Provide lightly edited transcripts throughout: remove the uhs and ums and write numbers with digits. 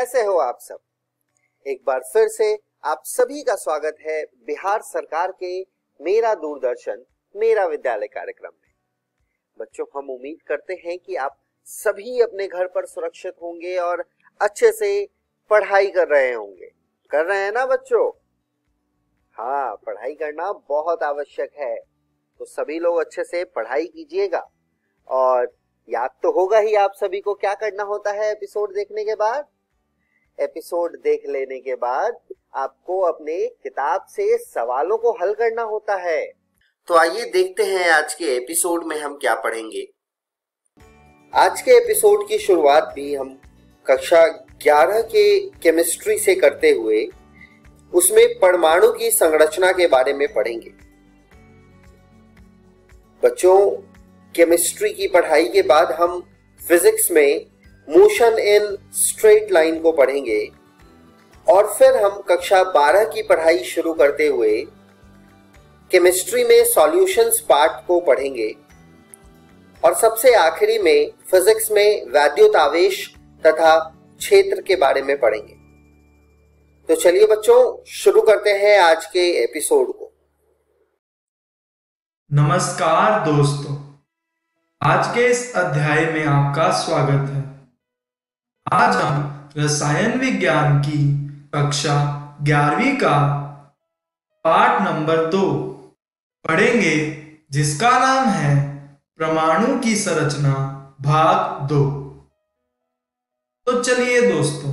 कैसे हो आप सब। एक बार फिर से आप सभी का स्वागत है बिहार सरकार के मेरा दूरदर्शन मेरा विद्यालय कार्यक्रम में। बच्चों, हम उम्मीद करते हैं कि आप सभी अपने घर पर सुरक्षित होंगे और अच्छे से पढ़ाई कर रहे होंगे। कर रहे हैं ना बच्चों? हाँ, पढ़ाई करना बहुत आवश्यक है, तो सभी लोग अच्छे से पढ़ाई कीजिएगा। और याद तो होगा ही आप सभी को क्या करना होता है एपिसोड देखने के बाद। एपिसोड देख लेने के बाद आपको अपने किताब से सवालों को हल करना होता है। तो आइए देखते हैं आज के एपिसोड में हम क्या पढ़ेंगे। आज के एपिसोड की शुरुआत भी हम कक्षा 11 के केमिस्ट्री से करते हुए उसमें परमाणु की संरचना के बारे में पढ़ेंगे। बच्चों, केमिस्ट्री की पढ़ाई के बाद हम फिजिक्स में मोशन इन स्ट्रेट लाइन को पढ़ेंगे और फिर हम कक्षा 12 की पढ़ाई शुरू करते हुए केमिस्ट्री में सॉल्यूशंस पार्ट को पढ़ेंगे और सबसे आखिरी में फिजिक्स में वैद्युत आवेश तथा क्षेत्र के बारे में पढ़ेंगे। तो चलिए बच्चों, शुरू करते हैं आज के एपिसोड को। नमस्कार दोस्तों, आज के इस अध्याय में आपका स्वागत है। आज हम रसायन विज्ञान की कक्षा 11वीं का पाठ नंबर 2 पढ़ेंगे, जिसका नाम है परमाणु की संरचना भाग 2। तो चलिए दोस्तों,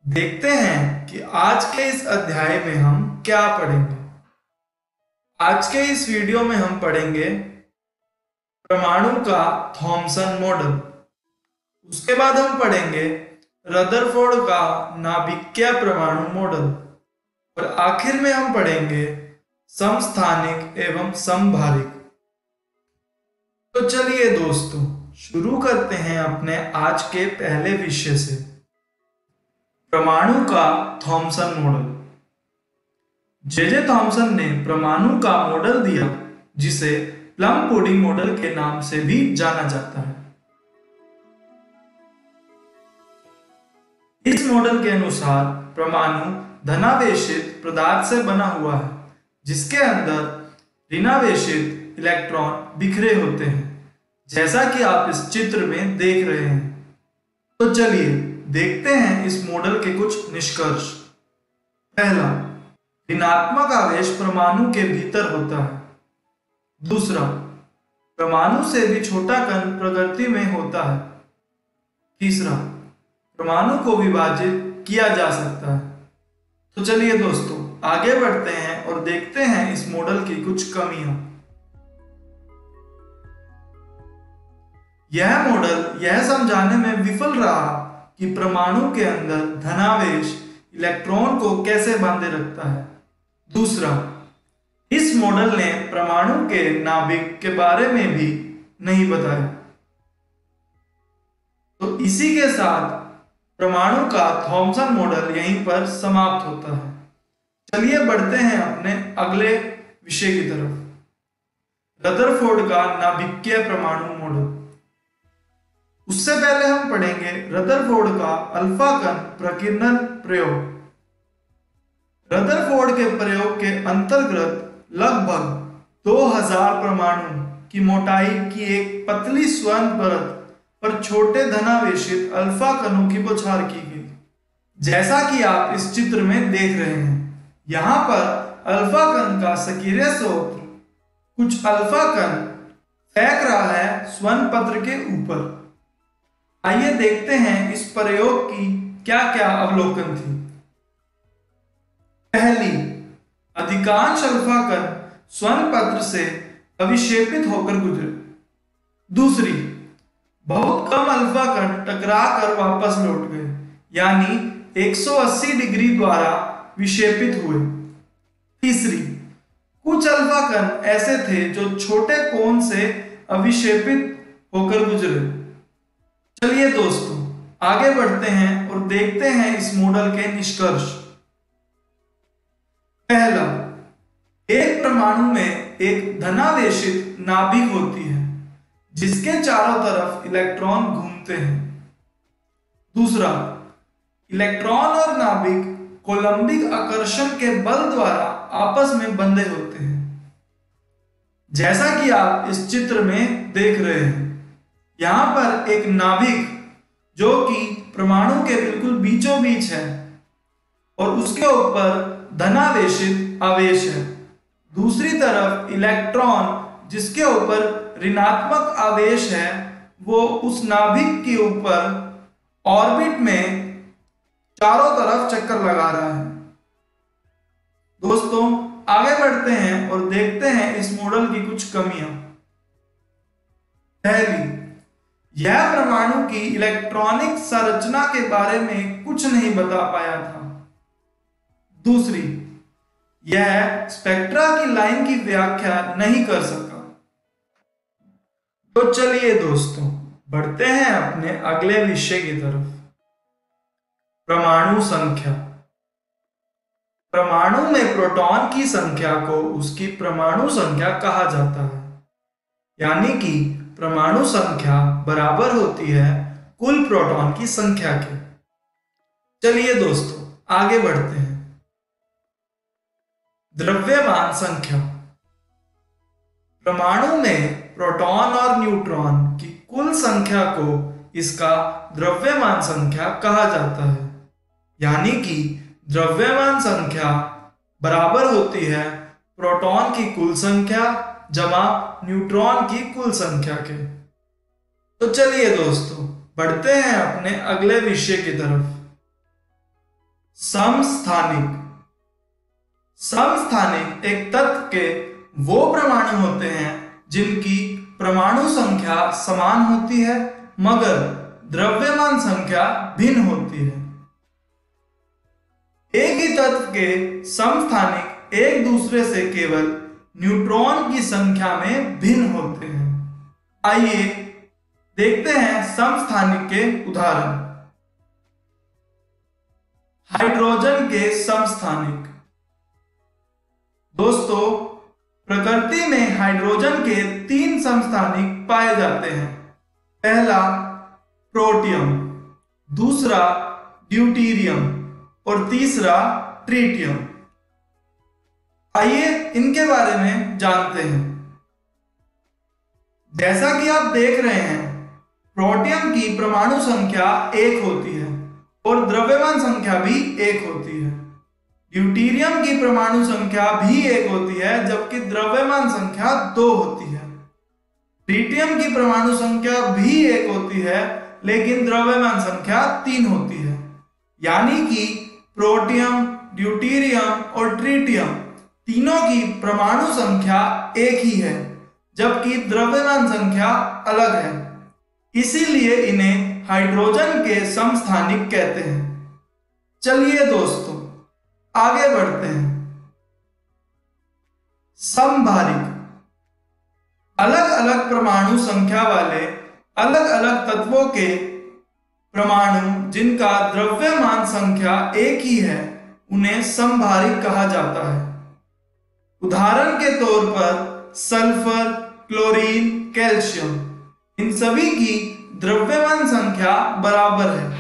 देखते हैं कि आज के इस अध्याय में हम क्या पढ़ेंगे। आज के इस वीडियो में हम पढ़ेंगे परमाणु का थॉमसन मॉडल। उसके बाद हम पढ़ेंगे रदरफोर्ड का नाभिकीय परमाणु मॉडल और आखिर में हम पढ़ेंगे समस्थानिक एवं समभारिक। तो चलिए दोस्तों, शुरू करते हैं अपने आज के पहले विषय से, परमाणु का थॉमसन मॉडल। जे थॉमसन ने परमाणु का मॉडल दिया, जिसे प्लम पुडिंग मॉडल के नाम से भी जाना जाता है। इस मॉडल के अनुसार परमाणु धनावेशित पदार्थ से बना हुआ है, जिसके अंदर ऋणावेशित इलेक्ट्रॉन बिखरे होते हैं, जैसा कि आप इस चित्र में देख रहे हैं। तो चलिए देखते हैं इस मॉडल के कुछ निष्कर्ष। पहला, ऋणात्मक आवेश परमाणु के भीतर होता है। दूसरा, परमाणु से भी छोटा कण प्रकृति में होता है। तीसरा, परमाणु को विभाजित किया जा सकता है। तो चलिए दोस्तों, आगे बढ़ते हैं और देखते हैं इस मॉडल की कुछ कमियां। यह मॉडल यह समझाने में विफल रहा कि परमाणु के अंदर धनावेश इलेक्ट्रॉन को कैसे बांधे रखता है। दूसरा, इस मॉडल ने परमाणु के नाभिक के बारे में भी नहीं बताया। तो इसी के साथ परमाणु का थॉमसन मॉडल यहीं पर समाप्त होता है। चलिए बढ़ते हैं अपने अगले विषय की तरफ, रदरफोर्ड का नाभिकीय परमाणु मॉडल। उससे पहले हम पढ़ेंगे रदरफोर्ड का अल्फा कण प्रकीर्णन प्रयोग। रदरफोर्ड के प्रयोग के अंतर्गत लगभग 2000 परमाणु की मोटाई की एक पतली स्वर्ण परत पर छोटे धनावेशित अल्फा कणों की बौछार की गई, जैसा कि आप इस चित्र में देख रहे हैं। यहाँ पर अल्फा कण का सक्रिय स्रोत कुछ अल्फा कण फेंक रहा है स्वर्ण पत्र के ऊपर। आइए देखते हैं इस प्रयोग की क्या क्या अवलोकन थी। पहली, अधिकांश अल्फा कण स्वर्ण पत्र से अविक्षेपित होकर गुजरे। दूसरी, बहुत कम अल्फा कण टकरा कर वापस लौट गए, यानी 180 डिग्री द्वारा विक्षेपित हुए। तीसरी, कुछ अल्फा कण ऐसे थे जो छोटे कोण से अविक्षेपित होकर गुजरे। चलिए दोस्तों, आगे बढ़ते हैं और देखते हैं इस मॉडल के निष्कर्ष। पहला, एक परमाणु में एक धनावेशित नाभिक होती है, जिसके चारों तरफ इलेक्ट्रॉन घूमते हैं। दूसरा, इलेक्ट्रॉन और नाभिक कोलंबिक आकर्षण के बल द्वारा आपस में बंधे होते हैं। जैसा कि आप इस चित्र में देख रहे हैं, यहां पर एक नाभिक जो कि परमाणु के बिल्कुल बीचों बीच है और उसके ऊपर धनावेशित आवेश है। दूसरी तरफ इलेक्ट्रॉन जिसके ऊपर ऋणात्मक आवेश है वो उस नाभिक के ऊपर ऑर्बिट में चारों तरफ चक्कर लगा रहा है। दोस्तों आगे बढ़ते हैं और देखते हैं इस मॉडल की कुछ कमियां। पहली, यह परमाणु की इलेक्ट्रॉनिक संरचना के बारे में कुछ नहीं बता पाया था। दूसरी, यह स्पेक्ट्रा की लाइन की व्याख्या नहीं कर सका। तो चलिए दोस्तों बढ़ते हैं अपने अगले विषय की तरफ। परमाणु संख्या। परमाणु में प्रोटॉन की संख्या को उसकी परमाणु संख्या कहा जाता है, यानी कि परमाणु संख्या बराबर होती है कुल प्रोटॉन की संख्या के। चलिए दोस्तों आगे बढ़ते हैं। द्रव्यमान संख्या। परमाणु में प्रोटॉन और न्यूट्रॉन की कुल संख्या को इसका द्रव्यमान संख्या कहा जाता है, यानी कि द्रव्यमान संख्या बराबर होती है प्रोटॉन की कुल संख्या जमा न्यूट्रॉन की कुल संख्या के। तो चलिए दोस्तों बढ़ते हैं अपने अगले विषय की तरफ। समस्थानिक। समस्थानिक एक तत्व के वो परमाणु होते हैं जिनकी परमाणु संख्या समान होती है मगर द्रव्यमान संख्या भिन्न होती है। एक ही तत्व के समस्थानिक एक दूसरे से केवल न्यूट्रॉन की संख्या में भिन्न होते हैं। आइए देखते हैं समस्थानिक के उदाहरण। हाइड्रोजन के समस्थानिक। दोस्तों प्रकृति में हाइड्रोजन के 3 समस्थानिक पाए जाते हैं। पहला प्रोटियम, दूसरा ड्यूटेरियम और तीसरा ट्रिटियम। आइए इनके बारे में जानते हैं। जैसा कि आप देख रहे हैं प्रोटियम की परमाणु संख्या 1 होती है और द्रव्यमान संख्या भी 1 होती है। ड्यूटेरियम की परमाणु संख्या भी 1 होती है जबकि द्रव्यमान संख्या 2 होती है। ट्रिटियम की परमाणु संख्या भी 1 होती है लेकिन द्रव्यमान संख्या 3 होती है। यानी कि प्रोटियम, ड्यूटेरियम और ट्रिटियम तीनों की परमाणु संख्या 1 ही है जबकि द्रव्यमान संख्या अलग है। इसीलिए इन्हें हाइड्रोजन के समस्थानिक कहते हैं। चलिए दोस्तों आगे बढ़ते हैं। समभारिक। अलग अलग परमाणु संख्या वाले अलग अलग तत्वों के परमाणु जिनका द्रव्यमान संख्या 1 ही है उन्हें समभारिक कहा जाता है। उदाहरण के तौर पर सल्फर, क्लोरीन, कैल्शियम, इन सभी की द्रव्यमान संख्या बराबर है,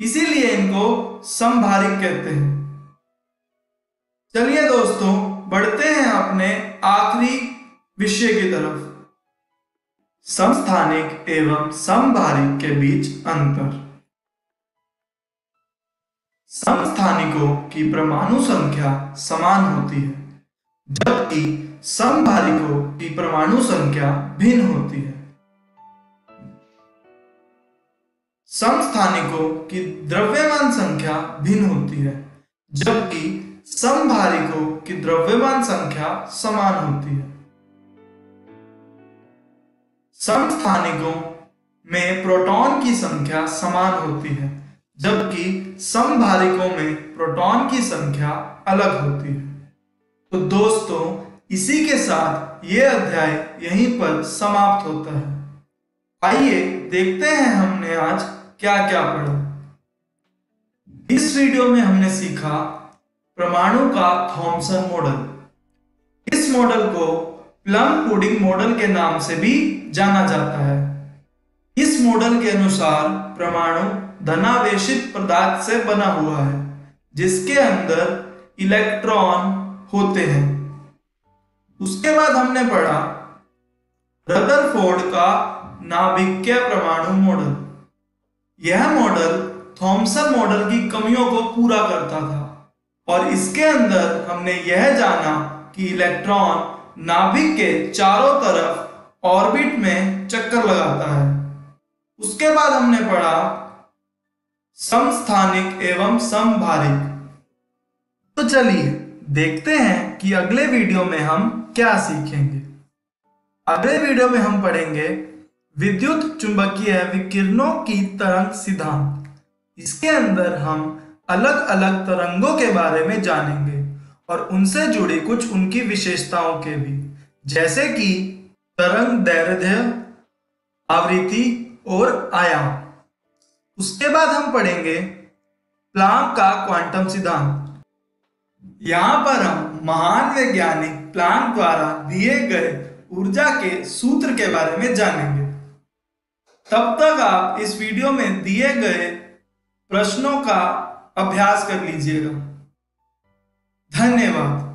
इसीलिए इनको समभारिक कहते हैं। चलिए दोस्तों बढ़ते हैं अपने आखिरी विषय की तरफ। समस्थानिक एवं समभारिक के बीच अंतर। समस्थानिकों की परमाणु संख्या समान होती है जबकि समभारिकों की परमाणु संख्या भिन्न होती है। समस्थानिकों की द्रव्यमान संख्या भिन्न होती है जबकि समभारिकों की द्रव्यमान संख्या समान होती है। समस्थानिकों में प्रोटॉन की संख्या समान होती है जबकि समभारिकों में प्रोटॉन की संख्या अलग होती है। तो दोस्तों इसी के साथ ये अध्याय यहीं पर समाप्त होता है। आइए देखते हैं हमने आज क्या क्या पढ़ा। इस वीडियो में हमने सीखा परमाणु का थॉमसन मॉडल। इस मॉडल को प्लम पुडिंग मॉडल के नाम से भी जाना जाता है। इस इस मॉडल के अनुसार परमाणु धनावेशित पदार्थ से बना हुआ है जिसके अंदर इलेक्ट्रॉन होते हैं। उसके बाद हमने पढ़ा रदरफोर्ड का नाभिकीय परमाणु मॉडल। यह मॉडल थॉमसन मॉडल की कमियों को पूरा करता था और इसके अंदर हमने यह जाना कि इलेक्ट्रॉन नाभिक के चारों तरफ ऑर्बिट में चक्कर लगाता है। उसके बाद हमने पढ़ा समस्थानिक एवं समभारिक। तो चलिए देखते हैं कि अगले वीडियो में हम क्या सीखेंगे। अगले वीडियो में हम पढ़ेंगे विद्युत चुंबकीय विकिरणों की तरंग सिद्धांत। इसके अंदर हम अलग अलग तरंगों के बारे में जानेंगे और उनसे जुड़ी कुछ उनकी विशेषताओं के भी, जैसे कि तरंग दैर्ध्य, आवृत्ति और आयाम। उसके बाद हम पढ़ेंगे प्लांक का क्वांटम सिद्धांत। यहाँ पर हम महान वैज्ञानिक प्लांक द्वारा दिए गए ऊर्जा के सूत्र के बारे में जानेंगे। तब तक आप इस वीडियो में दिए गए प्रश्नों का अभ्यास कर लीजिएगा। धन्यवाद।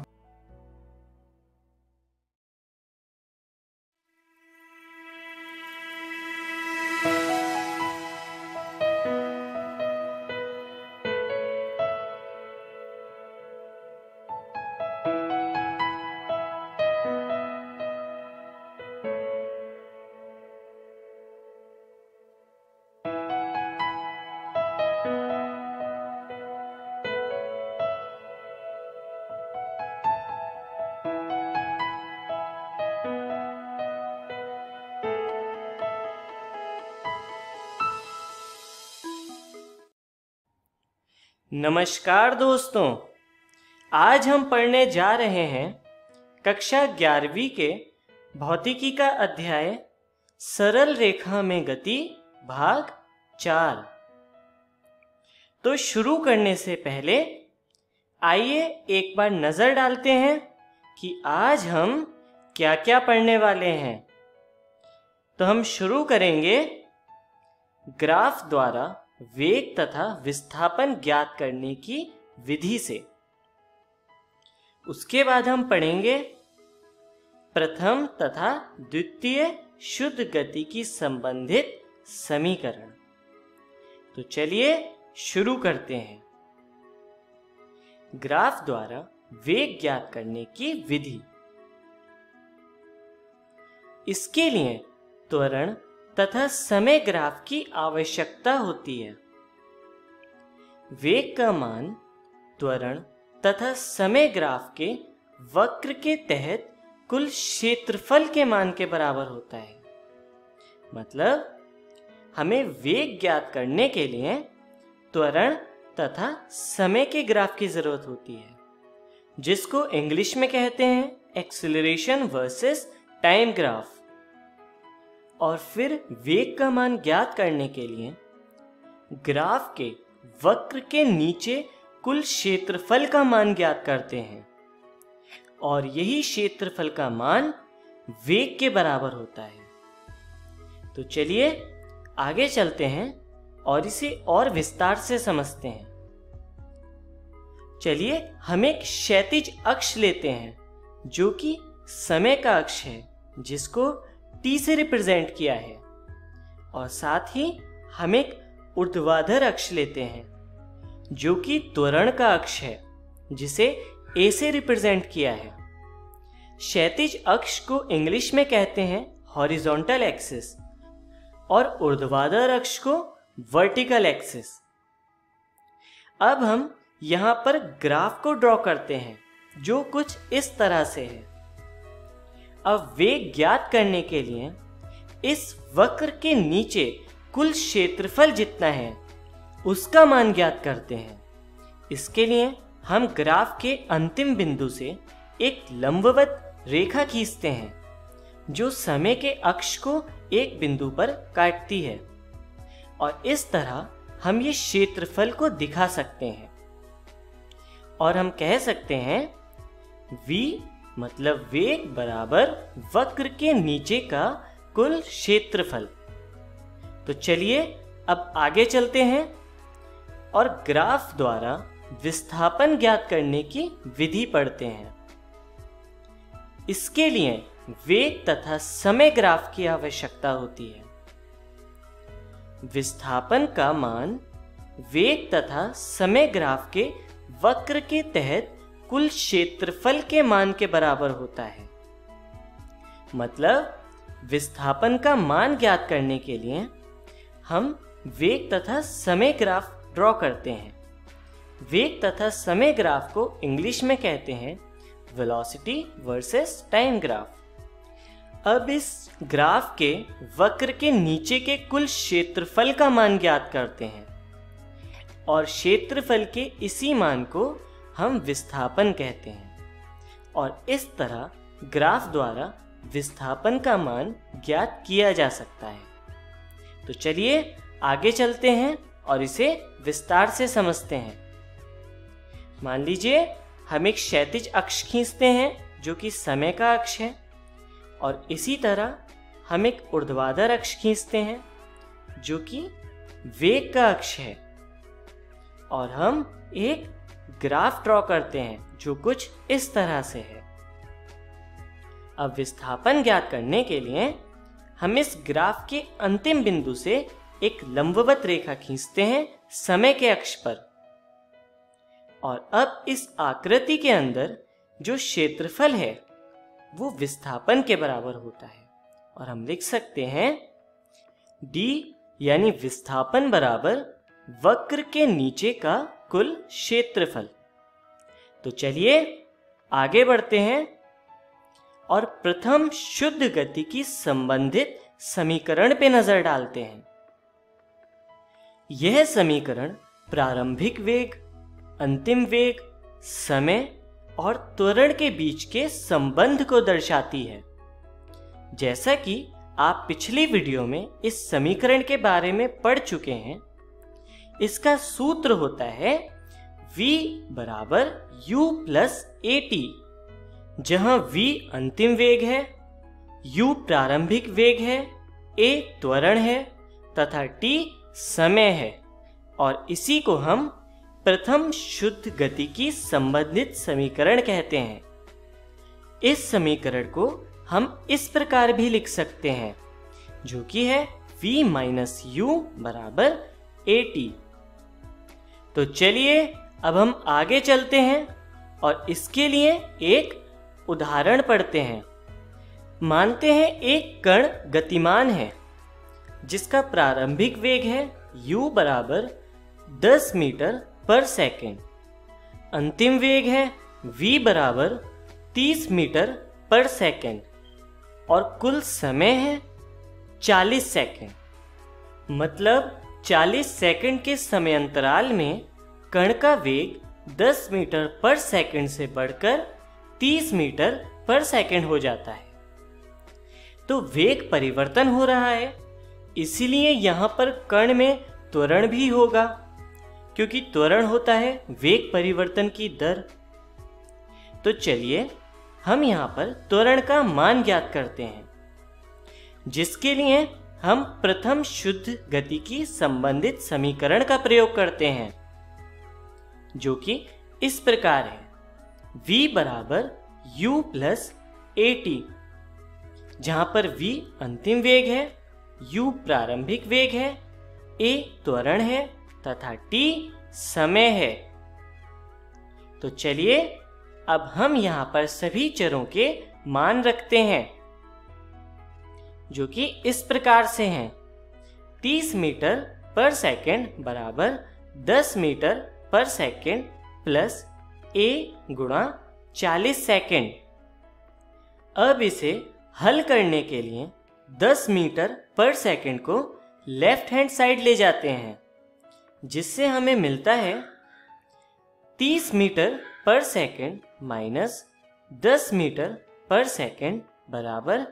नमस्कार दोस्तों, आज हम पढ़ने जा रहे हैं कक्षा 11वीं के भौतिकी का अध्याय सरल रेखा में गति भाग 4। तो शुरू करने से पहले आइए एक बार नजर डालते हैं कि आज हम क्या क्या पढ़ने वाले हैं। तो हम शुरू करेंगे ग्राफ द्वारा वेग तथा विस्थापन ज्ञात करने की विधि से। उसके बाद हम पढ़ेंगे प्रथम तथा द्वितीय शुद्ध गति की संबंधित समीकरण। तो चलिए शुरू करते हैं। ग्राफ द्वारा वेग ज्ञात करने की विधि। इसके लिए त्वरण तथा समय ग्राफ की आवश्यकता होती है। वेग का मान त्वरण तथा समय ग्राफ के वक्र के तहत कुल क्षेत्रफल के मान के बराबर होता है। मतलब हमें वेग ज्ञात करने के लिए त्वरण तथा समय के ग्राफ की जरूरत होती है, जिसको इंग्लिश में कहते हैं एक्सीलरेशन वर्सेस टाइम ग्राफ। और फिर वेग का मान ज्ञात करने के लिए ग्राफ के वक्र के नीचे कुल क्षेत्रफल का मान ज्ञात करते हैं और यही क्षेत्रफल का मान वेग के बराबर होता है। तो चलिए आगे चलते हैं और इसे और विस्तार से समझते हैं। चलिए हम एक क्षैतिज अक्ष लेते हैं जो कि समय का अक्ष है, जिसको T से रिप्रेजेंट किया है, और साथ ही हम एक ऊर्ध्वाधर अक्ष लेते हैं जो कि त्वरण का अक्ष है, जिसे A से रिप्रेजेंट किया है। क्षैतिज अक्ष को इंग्लिश में कहते हैं हॉरिजॉन्टल एक्सिस और ऊर्ध्वाधर अक्ष को वर्टिकल एक्सिस। अब हम यहाँ पर ग्राफ को ड्रॉ करते हैं जो कुछ इस तरह से है। अब वेग ज्ञात करने के लिए इस वक्र के नीचे कुल क्षेत्रफल जितना है उसका मान ज्ञात करते हैं। इसके लिए हम ग्राफ के अंतिम बिंदु से एक लंबवत रेखा खींचते हैं जो समय के अक्ष को एक बिंदु पर काटती है, और इस तरह हम ये क्षेत्रफल को दिखा सकते हैं। और हम कह सकते हैं v मतलब वेग बराबर वक्र के नीचे का कुल क्षेत्रफल। तो चलिए अब आगे चलते हैं और ग्राफ द्वारा विस्थापन ज्ञात करने की विधि पढ़ते हैं। इसके लिए वेग तथा समय ग्राफ की आवश्यकता होती है। विस्थापन का मान वेग तथा समय ग्राफ के वक्र के तहत कुल क्षेत्रफल के मान के बराबर होता है। मतलब विस्थापन का मान ज्ञात करने के लिए हम वेग तथा समय ग्राफ ड्रॉ करते हैं। वेग तथा समय ग्राफ को इंग्लिश में कहते हैं वेलोसिटी वर्सेस टाइम ग्राफ। अब इस ग्राफ के वक्र के नीचे के कुल क्षेत्रफल का मान ज्ञात करते हैं और क्षेत्रफल के इसी मान को हम विस्थापन कहते हैं और इस तरह ग्राफ द्वारा विस्थापन का मान ज्ञात किया जा सकता है। तो चलिए आगे चलते हैं और इसे विस्तार से समझते हैं। मान लीजिए हम एक क्षैतिज अक्ष खींचते हैं जो कि समय का अक्ष है और इसी तरह हम एक ऊर्ध्वाधर अक्ष खींचते हैं जो कि वेग का अक्ष है और हम एक ग्राफ ड्रॉ करते हैं जो कुछ इस तरह से है। अब विस्थापन ज्ञात करने के लिए हम इस ग्राफ के अंतिम बिंदु से एक लंबवत रेखा खींचते हैं समय के अक्ष पर और अब इस आकृति के अंदर जो क्षेत्रफल है वो विस्थापन के बराबर होता है और हम लिख सकते हैं d यानी विस्थापन बराबर वक्र के नीचे का कुल क्षेत्रफल। तो चलिए आगे बढ़ते हैं और प्रथम शुद्ध गति की संबंधित समीकरण पे नजर डालते हैं। यह समीकरण प्रारंभिक वेग, अंतिम वेग, समय और त्वरण के बीच के संबंध को दर्शाती है। जैसा कि आप पिछली वीडियो में इस समीकरण के बारे में पढ़ चुके हैं, इसका सूत्र होता है v बराबर u प्लस at, जहां v अंतिम वेग है, u प्रारंभिक वेग है, a त्वरण है तथा t समय है और इसी को हम प्रथम शुद्ध गति की संबंधित समीकरण कहते हैं। इस समीकरण को हम इस प्रकार भी लिख सकते हैं जो कि है v माइनस u बराबर at। तो चलिए अब हम आगे चलते हैं और इसके लिए एक उदाहरण पढ़ते हैं। मानते हैं एक कण गतिमान है जिसका प्रारंभिक वेग है u बराबर 10 मीटर पर सेकेंड, अंतिम वेग है v बराबर 30 मीटर पर सेकेंड और कुल समय है 40 सेकेंड। मतलब 40 सेकेंड के समय अंतराल में कण का वेग 10 मीटर पर सेकेंड से बढ़कर 30 मीटर पर सेकेंड हो जाता है। तो वेग परिवर्तन हो रहा है, इसीलिए यहाँ पर कण में त्वरण भी होगा क्योंकि त्वरण होता है वेग परिवर्तन की दर। तो चलिए हम यहाँ पर त्वरण का मान ज्ञात करते हैं, जिसके लिए हम प्रथम शुद्ध गति की संबंधित समीकरण का प्रयोग करते हैं जो कि इस प्रकार है v बराबर u प्लस at, जहां पर v अंतिम वेग है, u प्रारंभिक वेग है, a त्वरण है तथा t समय है। तो चलिए अब हम यहाँ पर सभी चरों के मान रखते हैं जो कि इस प्रकार से हैं। 30 मीटर पर सेकेंड बराबर 10 मीटर पर सेकेंड प्लस a गुणा 40 सेकेंड। अब इसे हल करने के लिए 10 मीटर पर सेकेंड को लेफ्ट हैंड साइड ले जाते हैं, जिससे हमें मिलता है 30 मीटर पर सेकेंड माइनस 10 मीटर पर सेकेंड बराबर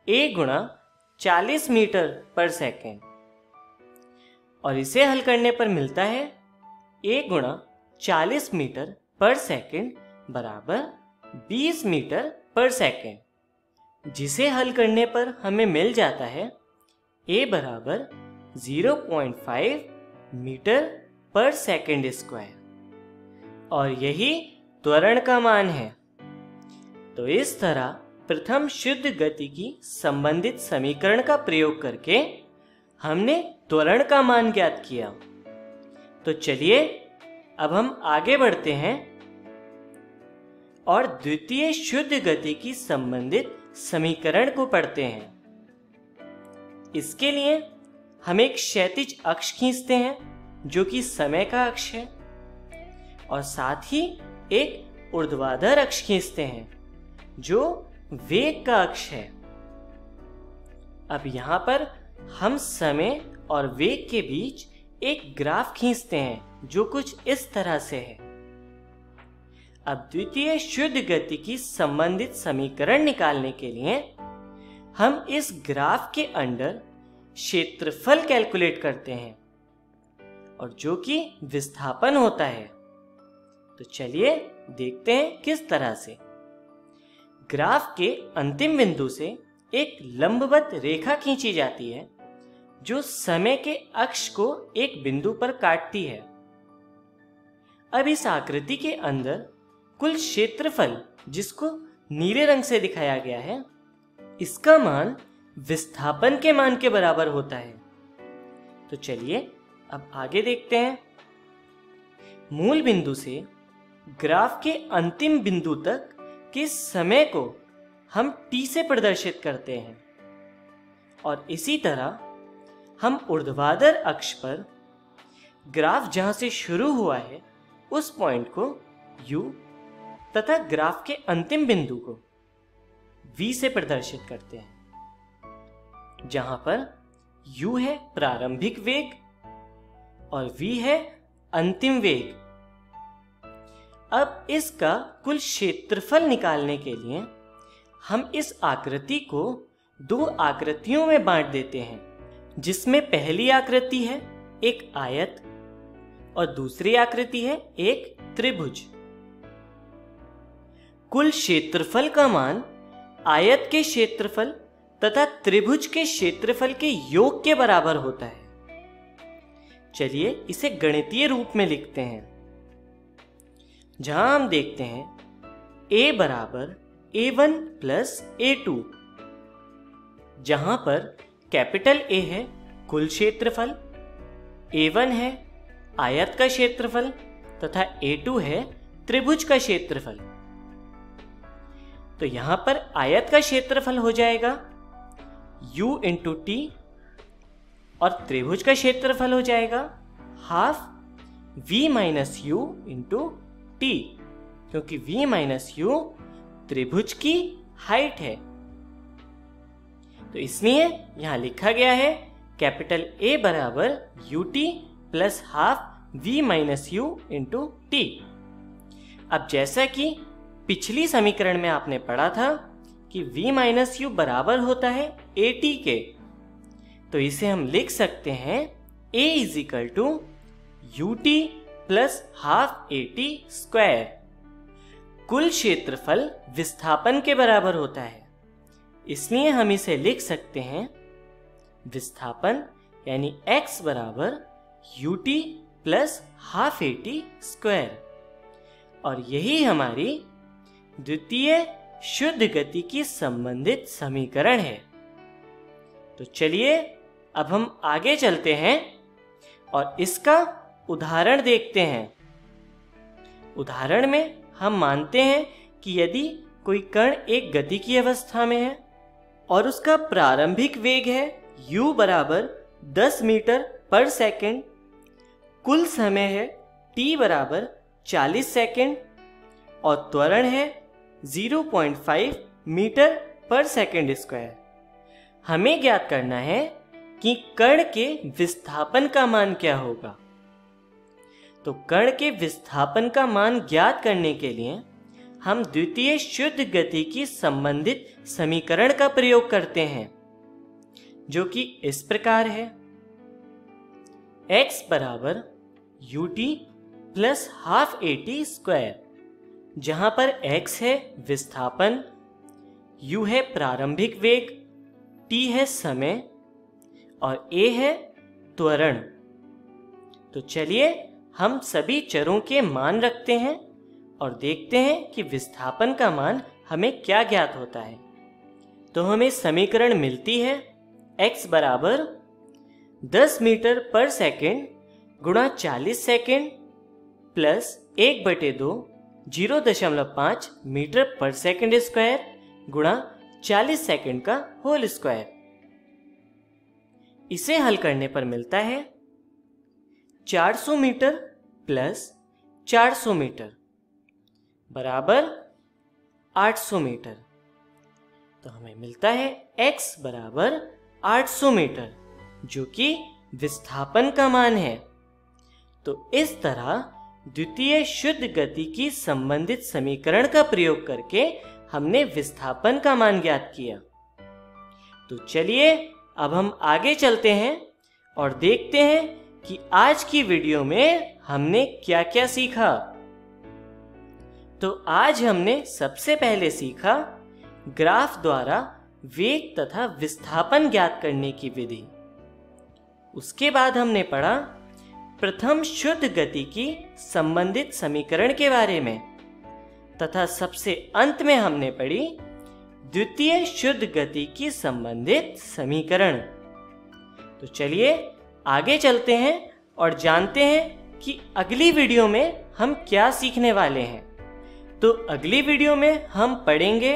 a गुणा 40 मीटर पर सेकेंड और इसे हल करने पर मिलता है a गुणा 40 मीटर पर सेकेंड बराबर 20 मीटर पर सेकेंड, जिसे हल करने पर हमें मिल जाता है a बराबर 0.5 मीटर पर सेकंड स्क्वायर और यही त्वरण का मान है। तो इस तरह प्रथम शुद्ध गति की संबंधित समीकरण का प्रयोग करके हमने त्वरण का मान ज्ञात किया। तो चलिए अब हम आगे बढ़ते हैं और द्वितीय शुद्ध गति की संबंधित समीकरण को पढ़ते हैं। इसके लिए हम एक क्षैतिज अक्ष खींचते हैं जो कि समय का अक्ष है और साथ ही एक ऊर्ध्वाधर अक्ष खींचते हैं जो वेग का अक्ष है। अब यहाँ पर हम समय और वेग के बीच एक ग्राफ खींचते हैं जो कुछ इस तरह से है। अब द्वितीय शुद्ध गति की संबंधित समीकरण निकालने के लिए हम इस ग्राफ के अंदर क्षेत्रफल कैलकुलेट करते हैं और जो कि विस्थापन होता है। तो चलिए देखते हैं किस तरह से। ग्राफ के अंतिम बिंदु से एक लंबवत रेखा खींची जाती है जो समय के अक्ष को एक बिंदु पर काटती है। अब इस आकृति के अंदर कुल क्षेत्रफल, जिसको नीले रंग से दिखाया गया है, इसका मान विस्थापन के मान के बराबर होता है। तो चलिए अब आगे देखते हैं। मूल बिंदु से ग्राफ के अंतिम बिंदु तक के समय को हम t से प्रदर्शित करते हैं और इसी तरह हम ऊर्ध्वाधर अक्ष पर ग्राफ जहां से शुरू हुआ है उस पॉइंट को u तथा ग्राफ के अंतिम बिंदु को v से प्रदर्शित करते हैं, जहां पर u है प्रारंभिक वेग और v है अंतिम वेग। अब इसका कुल क्षेत्रफल निकालने के लिए हम इस आकृति को दो आकृतियों में बांट देते हैं, जिसमें पहली आकृति है एक आयत और दूसरी आकृति है एक त्रिभुज। कुल क्षेत्रफल का मान आयत के क्षेत्रफल तथा त्रिभुज के क्षेत्रफल के योग के बराबर होता है। चलिए इसे गणितीय रूप में लिखते हैं, जहां हम देखते हैं a बराबर a1 प्लस a2, जहां पर कैपिटल A है कुल क्षेत्रफल, a1 है आयत का क्षेत्रफल तथा a2 है त्रिभुज का क्षेत्रफल। तो यहां पर आयत का क्षेत्रफल हो जाएगा u इंटू टी और त्रिभुज का क्षेत्रफल हो जाएगा half v minus you into T, क्योंकि v माइनस यू त्रिभुज की हाइट है। तो इसलिए यहां लिखा गया है कैपिटल A बराबर you t plus half v minus you into T. अब जैसा कि पिछली समीकरण में आपने पढ़ा था कि v माइनस यू बराबर होता है at के, तो इसे हम लिख सकते हैं a is equal to u t plus half at square. कुल क्षेत्रफल विस्थापन के बराबर होता है, इसलिए हम इसे लिख सकते हैं विस्थापन यानी x बराबर you t plus half at square. और यही हमारी द्वितीय शुद्ध गति की संबंधित समीकरण है। तो चलिए अब हम आगे चलते हैं और इसका उदाहरण देखते हैं। उदाहरण में हम मानते हैं कि यदि कोई कण एक गति की अवस्था में है और उसका प्रारंभिक वेग है u बराबर 10 मीटर पर सेकंड, कुल समय है t बराबर 40 सेकंड और त्वरण है 0.5 मीटर पर सेकंड स्क्वायर। हमें ज्ञात करना है कि कण के विस्थापन का मान क्या होगा। तो कण के विस्थापन का मान ज्ञात करने के लिए हम द्वितीय शुद्ध गति की संबंधित समीकरण का प्रयोग करते हैं, जो कि इस प्रकार है। x बराबर you t plus half at square, जहां पर x है विस्थापन, u है प्रारंभिक वेग, t है समय और a है त्वरण। तो चलिए हम सभी चरों के मान रखते हैं और देखते हैं कि विस्थापन का मान हमें क्या ज्ञात होता है। तो हमें समीकरण मिलती है x बराबर 10 मीटर पर सेकेंड गुणा 40 सेकेंड प्लस 1/2 0.5 मीटर पर सेकेंड स्क्वायर गुणा 40 सेकेंड का होल स्क्वायर। इसे हल करने पर मिलता है 400 मीटर प्लस 400 मीटर बराबर 800 मीटर। तो हमें मिलता है x बराबर 800 मीटर, जो कि विस्थापन का मान है। तो इस तरह द्वितीय शुद्ध गति की संबंधित समीकरण का प्रयोग करके हमने विस्थापन का मान ज्ञात किया। तो चलिए अब हम आगे चलते हैं और देखते हैं कि आज की वीडियो में हमने क्या क्या सीखा। तो आज हमने सबसे पहले सीखा ग्राफ द्वारा वेग तथा विस्थापन ज्ञात करने की विधि। उसके बाद हमने पढ़ा प्रथम शुद्ध गति की संबंधित समीकरण के बारे में, तथा सबसे अंत में हमने पढ़ी द्वितीय शुद्ध गति की संबंधित समीकरण। तो चलिए आगे चलते हैं और जानते हैं कि अगली वीडियो में हम क्या सीखने वाले हैं। तो अगली वीडियो में हम पढ़ेंगे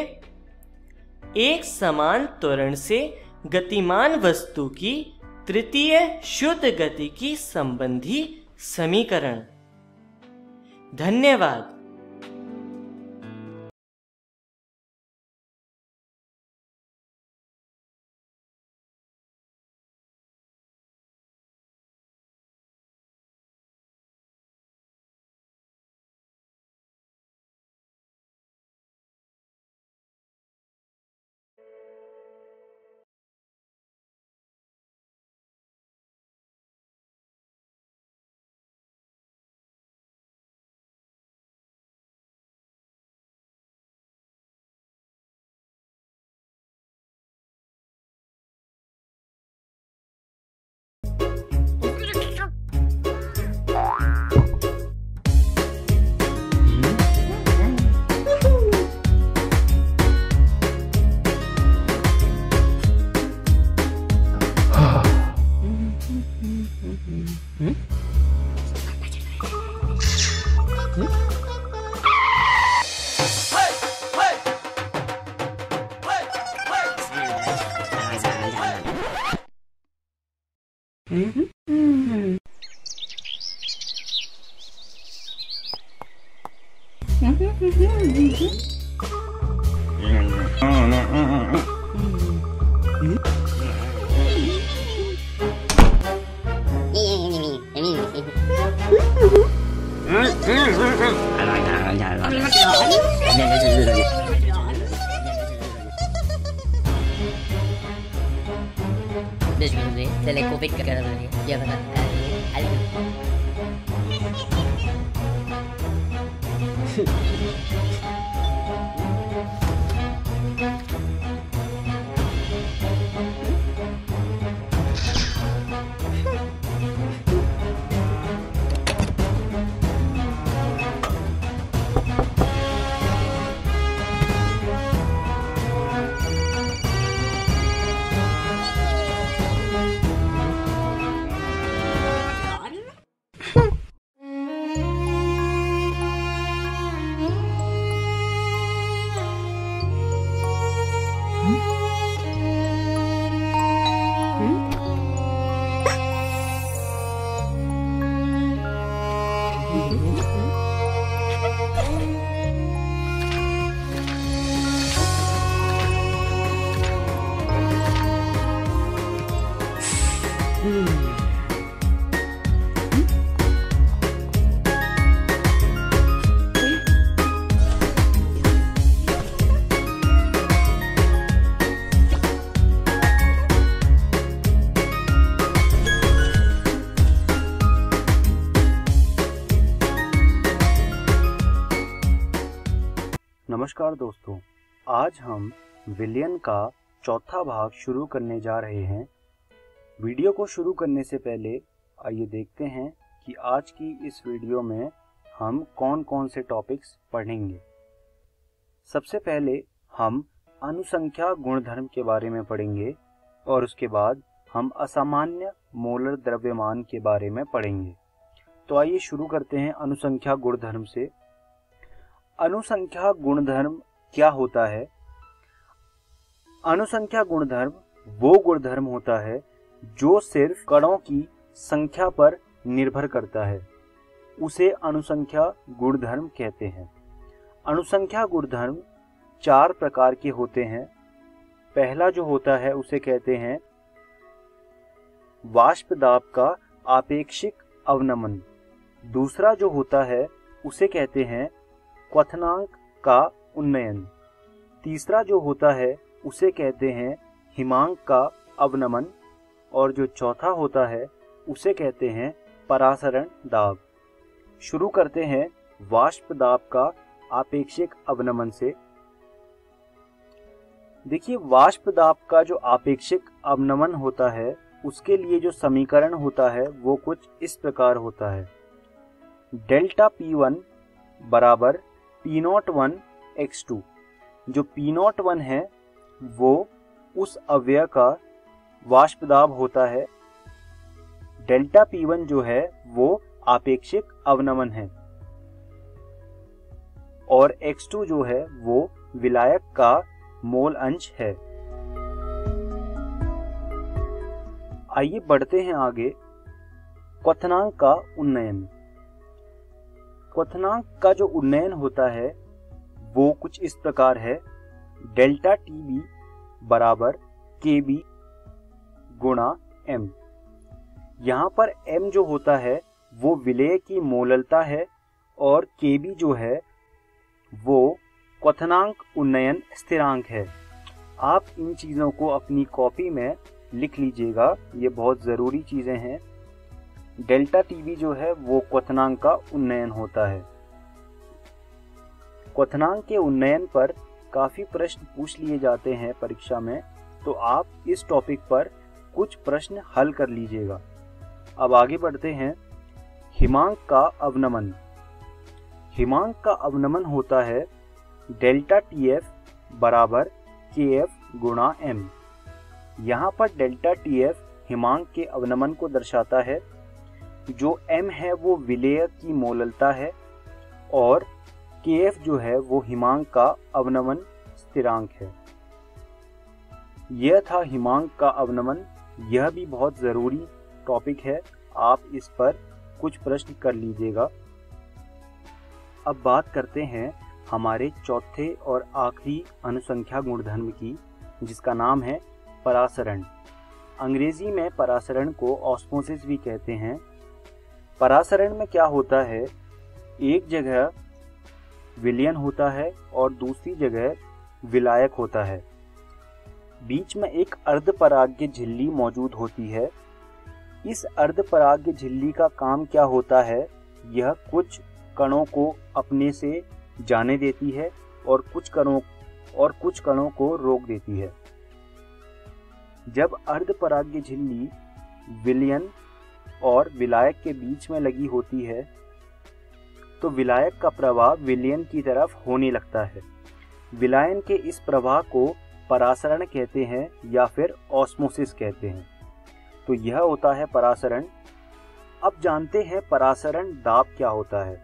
एक समान त्वरण से गतिमान वस्तु की तृतीय शुद्ध गति की संबंधी समीकरण। धन्यवाद। Dari COVID ke dalam ini, dia mengatakan नमस्कार दोस्तों, आज हम विलयन का चौथा भाग शुरू करने जा रहे हैं। वीडियो को शुरू करने से पहले आइए देखते हैं कि आज की इस वीडियो में हम कौन कौन से टॉपिक्स पढ़ेंगे। सबसे पहले हम अनुसंख्या गुणधर्म के बारे में पढ़ेंगे और उसके बाद हम असामान्य मोलर द्रव्यमान के बारे में पढ़ेंगे। तो आइए शुरू करते हैं अनुसंख्या गुणधर्म से। अनुसंख्या गुणधर्म क्या होता है? अनुसंख्या गुणधर्म वो गुणधर्म होता है जो सिर्फ कणों की संख्या पर निर्भर करता है, उसे अनुसंख्या गुणधर्म कहते हैं। अनुसंख्या गुणधर्म 4 प्रकार के होते हैं। पहला जो होता है उसे कहते हैं वाष्प दाब का आपेक्षिक अवनमन। दूसरा जो होता है उसे कहते हैं क्वथनांक का उन्नयन। तीसरा जो होता है उसे कहते हैं हिमांक का अवनमन और जो चौथा होता है उसे कहते हैं परासरण दाब। शुरू करते हैं वाष्प दाब का आपेक्षिक अवनमन से। देखिए, वाष्प दाब का जो आपेक्षिक अवनमन होता है उसके लिए जो समीकरण होता है वो कुछ इस प्रकार होता है। डेल्टा P1 बराबर P01 x2। जो P01 है वो उस अवयव का वाष्प दाब होता है। डेल्टा P1 जो है वो आपेक्षिक अवनमन है और x2 जो है वो विलायक का मोल अंश है। आइए बढ़ते हैं आगे। क्वथनांक का उन्नयन। क्वथनांक का जो उन्नयन होता है वो कुछ इस प्रकार है। डेल्टा TB बराबर KB गुणा M। यहाँ पर M जो होता है वो विलेय की मोललता है और KB जो है वो क्वथनांक उन्नयन स्थिरांक है। आप इन चीज़ों को अपनी कॉपी में लिख लीजिएगा, ये बहुत ज़रूरी चीज़ें हैं। डेल्टा TB जो है वो क्वथनांक का उन्नयन होता है। क्वथनांक के उन्नयन पर काफ़ी प्रश्न पूछ लिए जाते हैं परीक्षा में, तो आप इस टॉपिक पर कुछ प्रश्न हल कर लीजिएगा। अब आगे बढ़ते हैं। हिमांक का अवनमन। हिमांक का अवनमन होता है डेल्टा TF बराबर KF गुणा M। यहाँ पर डेल्टा TF हिमांक के अवनमन को दर्शाता है। जो M है वो विलेय की मोललता है और KF जो है वो हिमांक का अवनमन स्थिरांक है। यह था हिमांक का अवनमन। यह भी बहुत ज़रूरी टॉपिक है, आप इस पर कुछ प्रश्न कर लीजिएगा। अब बात करते हैं हमारे चौथे और आखिरी अनुसंख्या गुणधर्म की, जिसका नाम है परासरण। अंग्रेजी में परासरण को ऑस्मोसिस भी कहते हैं। परासरण में क्या होता है, एक जगह विलयन होता है और दूसरी जगह विलायक होता है। बीच में एक अर्धपराग्य झिल्ली मौजूद होती है। इस अर्धपराग्य झिल्ली का काम क्या होता है, यह कुछ कणों को अपने से जाने देती है और कुछ कणों को रोक देती है। जब अर्धपराग्य झिल्ली विलयन और विलायक के बीच में लगी होती है तो विलायक का प्रवाह विलयन की तरफ होने लगता है। विलायन के इस प्रवाह को परासरण कहते हैं या फिर ऑस्मोसिस कहते हैं। तो यह होता है परासरण। अब जानते हैं परासरण दाब क्या होता है।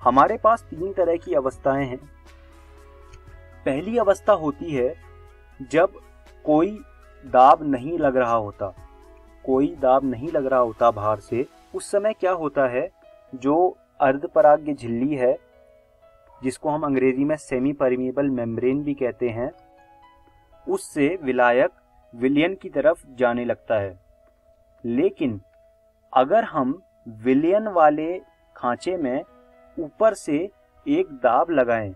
हमारे पास 3 तरह की अवस्थाएं हैं। पहली अवस्था होती है जब कोई दाब नहीं लग रहा होता बाहर से। उस समय क्या होता है, जो अर्धपराग्य झिल्ली है जिसको हम अंग्रेजी में सेमी परमिएबल मेम्ब्रेन भी कहते हैं, उससे विलायक विलयन की तरफ जाने लगता है। लेकिन अगर हम विलयन वाले खांचे में ऊपर से एक दाब लगाएं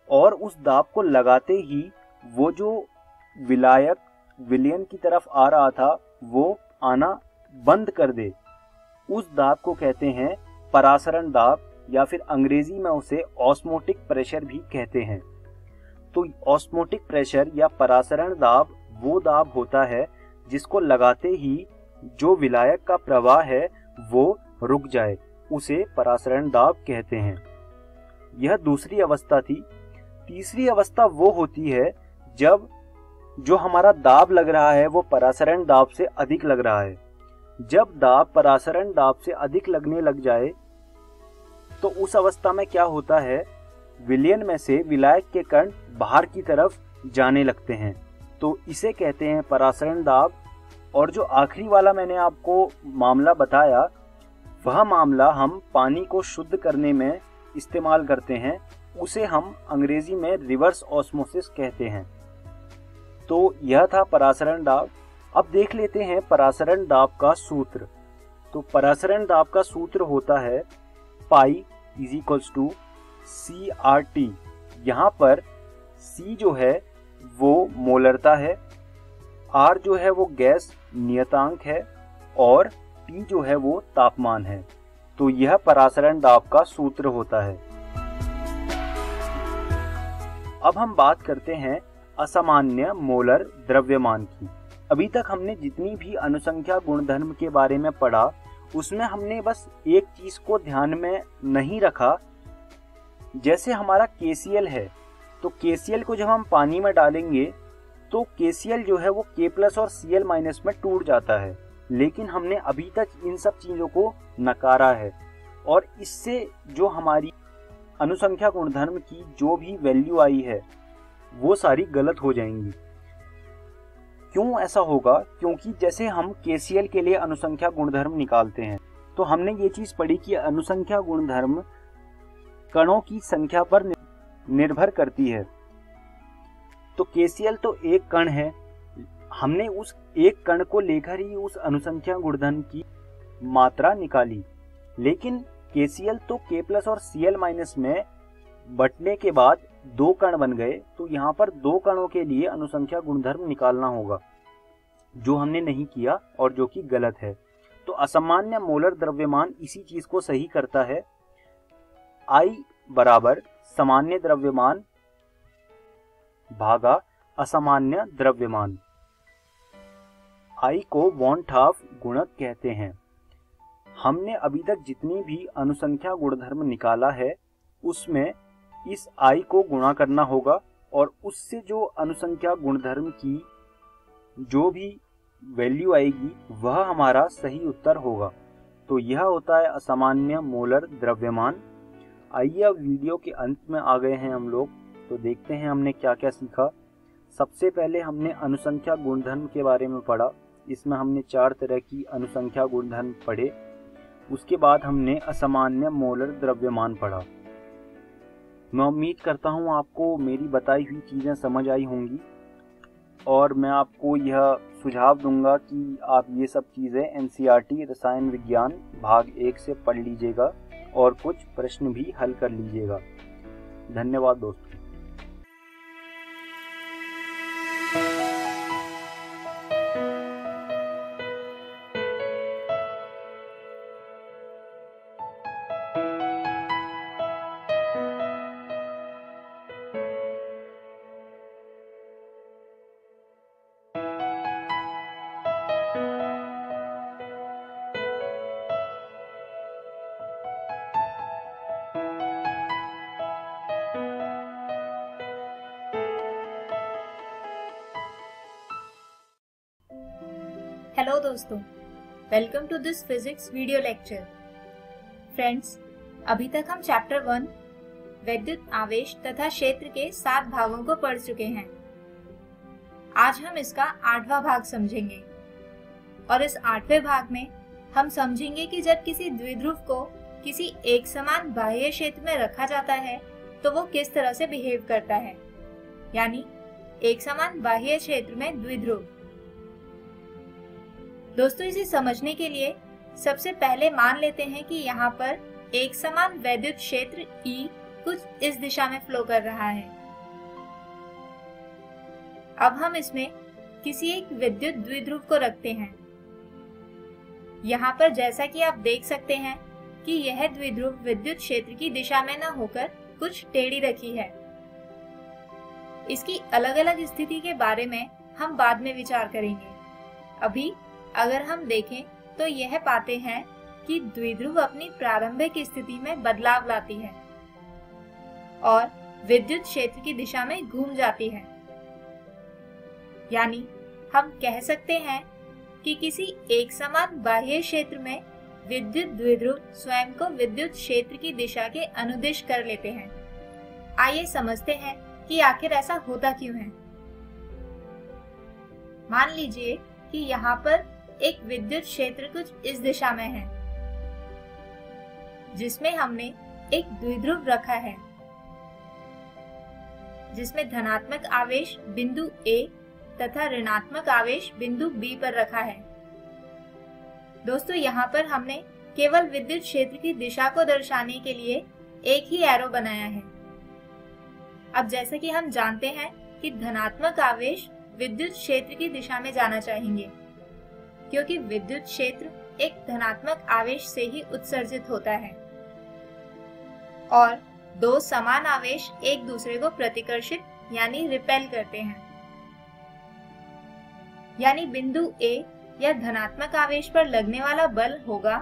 और उस दाब को लगाते ही वो जो विलायक विलयन की तरफ आ रहा था वो आना बंद कर दे, उस दाब को कहते हैं परासरण दाब, या फिर अंग्रेजी में उसे ऑस्मोटिक प्रेशर भी कहते हैं। तो ऑस्मोटिक प्रेशर या परासरण दाब वो दाब होता है जिसको लगाते ही जो विलायक का प्रवाह है वो रुक जाए, उसे परासरण दाब कहते हैं। यह दूसरी अवस्था थी। तीसरी अवस्था वो होती है जब जो हमारा दाब लग रहा है वो परासरण दाब से अधिक लग रहा है। जब दाब परासरण दाब से अधिक लगने लग जाए तो उस अवस्था में क्या होता है, विलयन में से विलायक के कण बाहर की तरफ जाने लगते हैं, तो इसे कहते हैं परासरण दाब। और जो आखिरी वाला मैंने आपको मामला बताया, वह मामला हम पानी को शुद्ध करने में इस्तेमाल करते हैं, उसे हम अंग्रेजी में रिवर्स ऑस्मोसिस कहते हैं। तो यह था परासरण दाब। अब देख लेते हैं परासरण दाब का सूत्र। तो परासरण दाब का सूत्र होता है pi is equals to CRT। यहाँ पर C जो है वो मोलरता है, R जो है वो गैस नियतांक है और T जो है वो तापमान है। तो यह परासरण दाब का सूत्र होता है। अब हम बात करते हैं असामान्य मोलर द्रव्यमान की। अभी तक हमने जितनी भी अनुसंख्या गुणधर्म के बारे में पढ़ा उसमें हमने बस एक चीज को ध्यान में नहीं रखा। जैसे हमारा KCl है, तो KCl को जब हम पानी में डालेंगे तो KCl जो है वो K+ और Cl- में टूट जाता है, लेकिन हमने अभी तक इन सब चीजों को नकारा है और इससे जो हमारी अनुसंख्या गुणधर्म की जो भी वैल्यू आई है वो सारी गलत हो जाएंगी। क्यों ऐसा होगा? क्योंकि जैसे हम KCl के लिए अनुसंख्या गुणधर्म निकालते हैं तो हमने ये चीज पढ़ी कि अनुसंख्या गुणधर्म कणों की संख्या पर निर्भर करती है। तो KCl तो एक कण है, हमने उस एक कण को लेकर ही उस अनुसंख्या गुणधर्म की मात्रा निकाली, लेकिन KCl तो K+ और Cl- में बटने के बाद दो कण बन गए, तो यहाँ पर दो कणों के लिए अनुसंख्या गुणधर्म निकालना होगा, जो हमने नहीं किया और जो कि गलत है। तो असामान्य मोलर द्रव्यमान इसी चीज को सही करता है। I बराबर सामान्य द्रव्यमान भागा असामान्य द्रव्यमान। I को वॉन हाफ गुणक कहते हैं। हमने अभी तक जितनी भी अनुसंख्या गुणधर्म निकाला है उसमें इस I को गुणा करना होगा और उससे जो अनुसंख्या गुणधर्म की जो भी वैल्यू आएगी वह हमारा सही उत्तर होगा। तो यह होता है असामान्य मोलर द्रव्यमान। आइए अब वीडियो के अंत में आ गए हैं हम लोग, तो देखते हैं हमने क्या क्या सीखा। सबसे पहले हमने अनुसंख्या गुणधर्म के बारे में पढ़ा। इसमें हमने 4 तरह की अनुसंख्या गुणधर्म पढ़े। उसके बाद हमने असामान्य मोलर द्रव्यमान पढ़ा। मैं उम्मीद करता हूँ आपको मेरी बताई हुई चीज़ें समझ आई होंगी और मैं आपको यह सुझाव दूंगा कि आप ये सब चीज़ें NCERT रसायन विज्ञान भाग 1 से पढ़ लीजिएगा और कुछ प्रश्न भी हल कर लीजिएगा। धन्यवाद दोस्तों। हेलो दोस्तों, welcome to this physics video lecture. Friends, अभी तक हम चैप्टर 1 वैद्युत आवेश तथा क्षेत्र के 7 भागों को पढ़ चुके हैं। आज हम इसका 8वां भाग समझेंगे और इस 8वें भाग में हम समझेंगे कि जब किसी द्विध्रुव को किसी एक समान बाह्य क्षेत्र में रखा जाता है तो वो किस तरह से बिहेव करता है, यानी एक समान बाह्य क्षेत्र में द्विध्रुव। दोस्तों, इसे समझने के लिए सबसे पहले मान लेते हैं कि यहाँ पर एक समान वैद्युत क्षेत्र E कुछ इस दिशा में फ्लो कर रहा है। अब हम इसमें किसी एक विद्युत द्विध्रुव को रखते हैं। यहाँ पर जैसा कि आप देख सकते हैं कि यह द्विध्रुव विद्युत क्षेत्र की दिशा में न होकर कुछ टेढ़ी रखी है। इसकी अलग अलग स्थिति के बारे में हम बाद में विचार करेंगे। अभी अगर हम देखें तो यह पाते हैं कि द्विध्रुव अपनी प्रारंभिक स्थिति में बदलाव लाती है और विद्युत क्षेत्र की दिशा में घूम जाती है। यानी हम कह सकते हैं कि किसी एक समान बाह्य क्षेत्र में विद्युत द्विध्रुव स्वयं को विद्युत क्षेत्र की दिशा के अनुदिश कर लेते हैं। आइए समझते हैं कि आखिर ऐसा होता क्यों है। मान लीजिए कि यहाँ पर एक विद्युत क्षेत्र कुछ इस दिशा में है, जिसमें हमने एक द्विध्रुव रखा है, जिसमें धनात्मक आवेश बिंदु A तथा ऋणात्मक आवेश बिंदु B पर रखा है। दोस्तों, यहाँ पर हमने केवल विद्युत क्षेत्र की दिशा को दर्शाने के लिए एक ही एरो बनाया है। अब जैसे कि हम जानते हैं कि धनात्मक आवेश विद्युत क्षेत्र की दिशा में जाना चाहेंगे, क्योंकि विद्युत क्षेत्र एक धनात्मक आवेश से ही उत्सर्जित होता है और दो समान आवेश एक दूसरे को प्रतिकर्षित यानी रिपेल करते हैं। यानी बिंदु A या धनात्मक आवेश पर लगने वाला बल होगा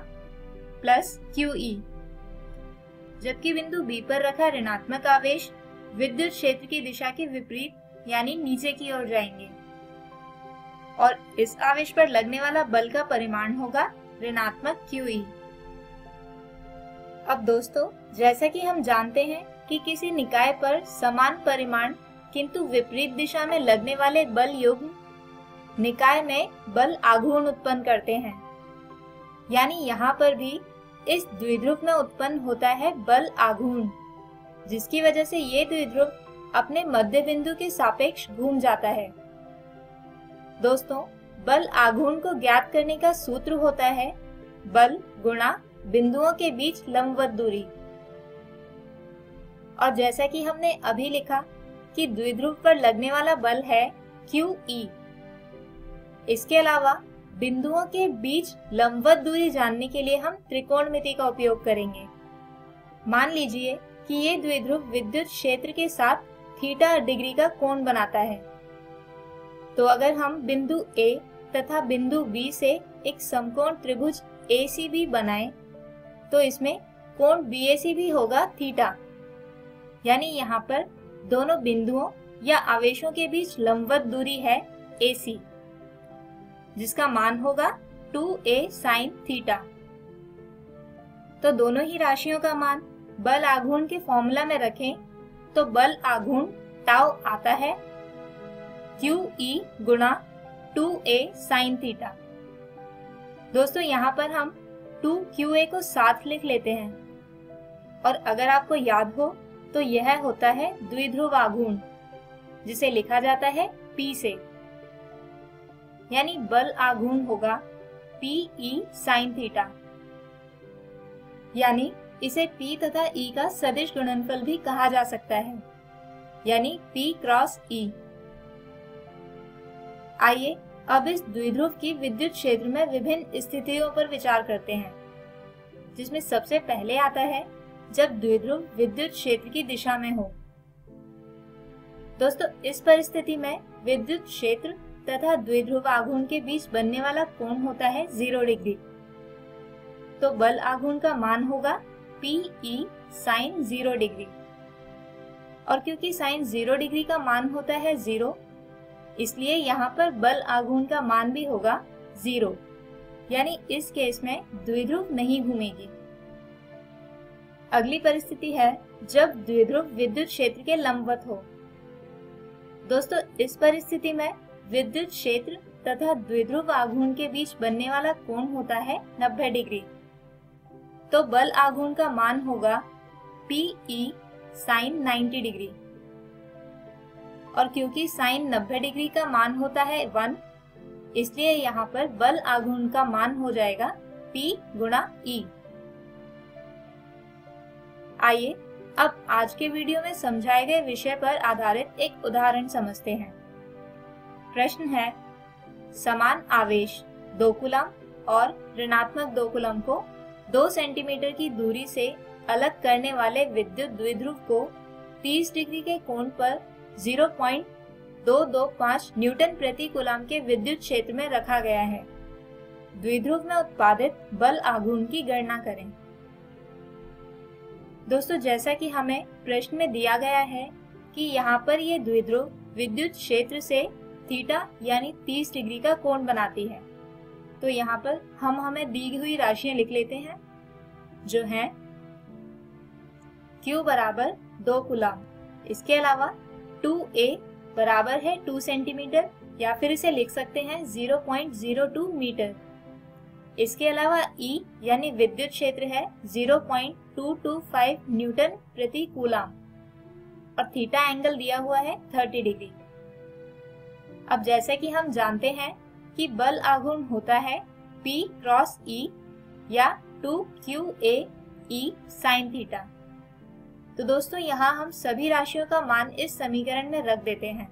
प्लस QE, जबकि बिंदु B पर रखा ऋणात्मक आवेश विद्युत क्षेत्र की दिशा के विपरीत यानी नीचे की ओर जाएंगे और इस आवेश पर लगने वाला बल का परिमाण होगा ऋणात्मक QE। अब दोस्तों, जैसा कि हम जानते हैं कि किसी निकाय पर समान परिमाण किंतु विपरीत दिशा में लगने वाले बल युग्म निकाय में बल आघूर्ण उत्पन्न करते हैं। यानी यहाँ पर भी इस द्विध्रुव में उत्पन्न होता है बल आघूर्ण, जिसकी वजह से ये द्विध्रुव अपने मध्य बिंदु के सापेक्ष घूम जाता है। दोस्तों, बल आघूर्ण को ज्ञात करने का सूत्र होता है बल गुणा बिंदुओं के बीच लंबवत दूरी। और जैसा कि हमने अभी लिखा कि द्विध्रुव पर लगने वाला बल है QE। इसके अलावा बिंदुओं के बीच लंबवत दूरी जानने के लिए हम त्रिकोणमिति का उपयोग करेंगे। मान लीजिए कि ये द्विध्रुव विद्युत क्षेत्र के साथ थीटा डिग्री का कोण बनाता है। तो अगर हम बिंदु A तथा बिंदु B से एक समकोण त्रिभुज ACB बनाएं, तो इसमें कोण BAC भी होगा थीटा। यानी यहाँ पर दोनों बिंदुओं या आवेशों के बीच लंबवत दूरी है AC, जिसका मान होगा 2A sin थीटा। तो दोनों ही राशियों का मान बल आघूर्ण के फॉर्मूला में रखें तो बल आघूर्ण टाउ आता है QE गुणा 2A sin थीटा। दोस्तों, यहाँ पर हम 2QA को साथ लिख लेते हैं और अगर आपको याद हो तो यह होता है द्विध्रुव आघूर्ण, जिसे लिखा जाता है P से। यानी बल आघूर्ण होगा PE sin थीटा। यानी इसे P तथा E का सदिश गुणनफल भी कहा जा सकता है, यानी P क्रॉस E। आइए अब इस द्विध्रुव की विद्युत क्षेत्र में विभिन्न स्थितियों पर विचार करते हैं, जिसमें सबसे पहले आता है जब द्विध्रुव विद्युत क्षेत्र की दिशा में हो। दोस्तों, इस परिस्थिति में विद्युत क्षेत्र तथा द्विध्रुव आघूर्ण के बीच बनने वाला कोण होता है 0 डिग्री। तो बल आघूर्ण का मान होगा PE sin 0 डिग्री। और क्योंकि sin 0 डिग्री का मान होता है 0, इसलिए यहाँ पर बल आघूर्ण का मान भी होगा 0। यानी इस केस में द्विध्रुव नहीं घूमेगी। अगली परिस्थिति है जब द्विध्रुव विद्युत क्षेत्र के लंबवत हो। दोस्तों, इस परिस्थिति में विद्युत क्षेत्र तथा द्विध्रुव आघूर्ण के बीच बनने वाला कोण होता है 90 डिग्री। तो बल आघूर्ण का मान होगा PE sin 90 डिग्री। और क्योंकि sin 90 डिग्री का मान होता है 1, इसलिए यहाँ पर बल आघूर्ण का मान हो जाएगा P गुणा E। आइए अब आज के वीडियो में समझाए गए विषय पर आधारित एक उदाहरण समझते हैं। प्रश्न है, समान आवेश 2 कूलम और ऋणात्मक 2 कूलम को 2 सेंटीमीटर की दूरी से अलग करने वाले विद्युत द्विध्रुव को 30 डिग्री के कोण पर 225 न्यूटन प्रति कूलम के विद्युत क्षेत्र में रखा गया है। द्विध्रुव में उत्पादित बल आघूर्ण की गणना करें। दोस्तों, जैसा कि हमें प्रश्न में दिया गया है कि यहाँ पर ये द्विध्रुव विद्युत क्षेत्र से थीटा यानी 30 डिग्री का कोण बनाती है। तो यहाँ पर हम हमें दी हुई राशियां लिख लेते हैं, जो हैं Q बराबर 2 कूलम। इसके अलावा 2A बराबर है 2 सेंटीमीटर, या फिर इसे लिख सकते हैं 0.02 मीटर। इसके अलावा E यानी विद्युत क्षेत्र है 0.225 न्यूटन प्रति कूलम, और थीटा एंगल दिया हुआ है 30 डिग्री। अब जैसे कि हम जानते हैं कि बल आघूर्ण होता है P क्रॉस E या 2QAE sin थीटा। तो दोस्तों, यहाँ हम सभी राशियों का मान इस समीकरण में रख देते हैं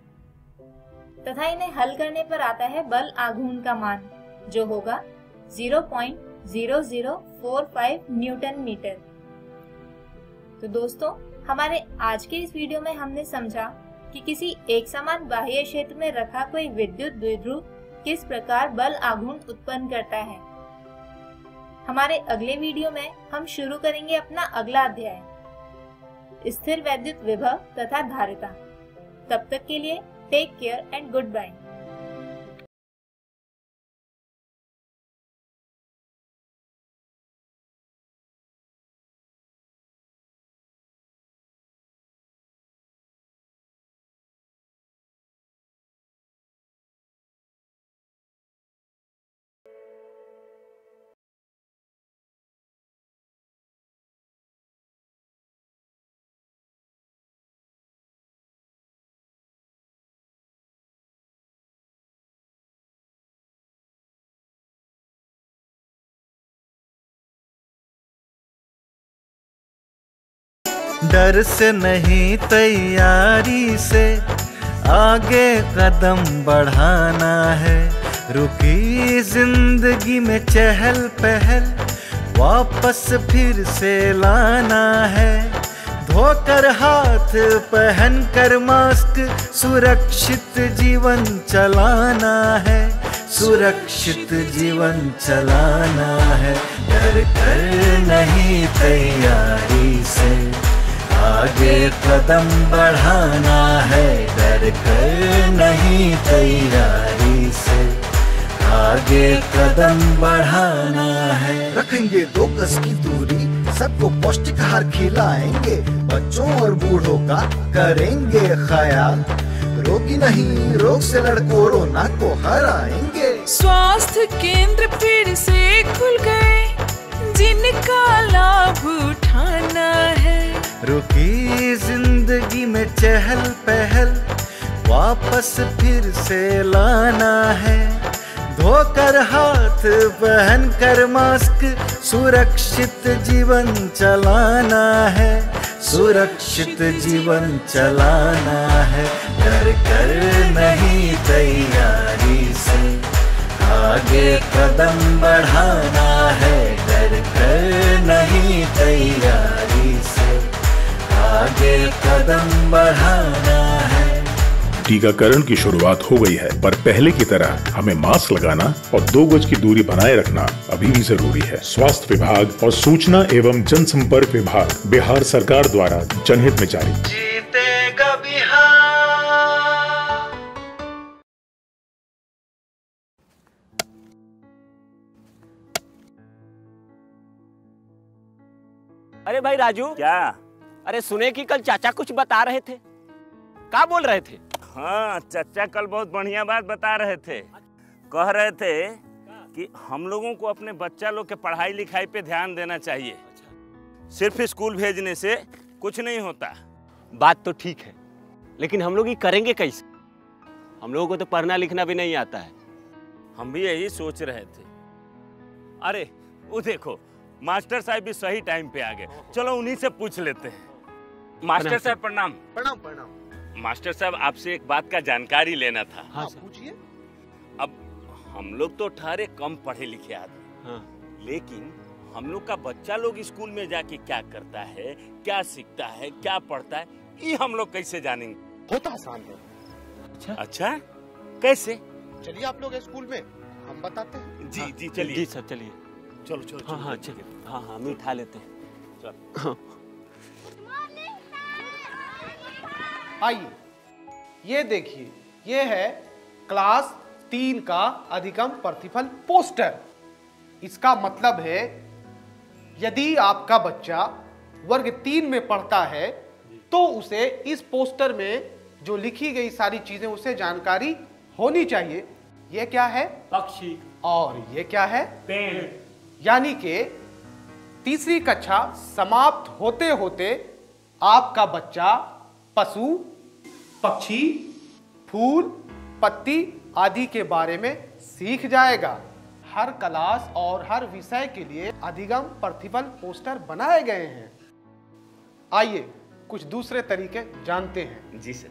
तथा इन्हें हल करने पर आता है बल आघूर्ण का मान, जो होगा 0.0045 न्यूटन मीटर। तो दोस्तों, हमारे आज के इस वीडियो में हमने समझा कि किसी एक समान बाह्य क्षेत्र में रखा कोई विद्युत द्विध्रुव किस प्रकार बल आघूर्ण उत्पन्न करता है। हमारे अगले वीडियो में हम शुरू करेंगे अपना अगला अध्याय, स्थिर वैद्युत विभव तथा धारिता। तब तक के लिए take care and good bye. डर से नहीं तैयारी से आगे कदम बढ़ाना है। रुकी जिंदगी में चहल पहल वापस फिर से लाना है। धोकर हाथ पहन कर मास्क सुरक्षित जीवन चलाना है। सुरक्षित जीवन चलाना है। डर कर नहीं तैयारी से आगे कदम बढ़ाना है। डर कर नहीं तैयारी से आगे कदम बढ़ाना है। रखेंगे 2 गज की दूरी, सबको पौष्टिक आहार खिलाएंगे, बच्चों और बूढ़ों का करेंगे ख्याल। रोगी नहीं, रोग से लड़ कोरोना को हराएंगे। स्वास्थ्य केंद्र फिर से खुल गए, जिनका लाभ उठाना है। रुकी जिंदगी में चहल पहल वापस फिर से लाना है। धोकर हाथ पहन कर मास्क सुरक्षित जीवन चलाना है। सुरक्षित जीवन चलाना है। डर कर नहीं तैयारी से आगे कदम बढ़ाना है। डर कर नहीं तैयारी से आगे कदम बढ़ाना है। टीकाकरण की शुरुआत हो गई है, पर पहले की तरह हमें मास्क लगाना और 2 गज की दूरी बनाए रखना अभी भी जरूरी है। स्वास्थ्य विभाग और सूचना एवं जनसंपर्क विभाग बिहार सरकार द्वारा जनहित में जारी। जीतेगा बिहार। अरे भाई राजू, क्या? अरे सुने कि कल चाचा कुछ बता रहे थे, क्या बोल रहे थे? हाँ, चाचा कल बहुत बढ़िया बात बता रहे थे। कह रहे थे कि हम लोगों को अपने बच्चा लोग के पढ़ाई लिखाई पे ध्यान देना चाहिए। सिर्फ स्कूल भेजने से कुछ नहीं होता। बात तो ठीक है, लेकिन हम लोग ये करेंगे कैसे? हम लोगों को तो पढ़ना लिखना भी नहीं आता है। हम भी यही सोच रहे थे। अरे वो देखो, मास्टर साहब भी सही टाइम पे आ गए। चलो उन्हीं से पूछ लेते हैं। मास्टर साहब प्रणाम। प्रणाम प्रणाम। मास्टर साहब, आपसे एक बात का जानकारी लेना था। हाँ पूछिए। अब हम लोग तो ठहरे कम पढ़े लिखे आदमी, हाँ। लेकिन हम लोग का बच्चा लोग स्कूल में जाके क्या करता है, क्या सीखता है, क्या पढ़ता है, ये हम लोग कैसे जानेंगे? होता आसान है। अच्छा कैसे? चलिए आप लोग स्कूल में, हम बताते हैं। जी जी चलिए। जी सर चलिए। चलो चलो। हाँ हाँ चलिए। हाँ हाँ मिठा लेते हैं। चल। आइए, ये देखिए, ये है क्लास 3 का अधिगम प्रतिफल पोस्टर। इसका मतलब है यदि आपका बच्चा वर्ग 3 में पढ़ता है तो उसे इस पोस्टर में जो लिखी गई सारी चीजें उसे जानकारी होनी चाहिए। ये क्या है? पक्षी। और ये क्या है? पेड़। यानी कि तीसरी कक्षा समाप्त होते होते आपका बच्चा पशु, पक्षी, फूल, पत्ती आदि के बारे में सीख जाएगा। हर क्लास और हर विषय के लिए अधिगम प्रतिफल पोस्टर बनाए गए हैं। आइए कुछ दूसरे तरीके जानते हैं। जी सर।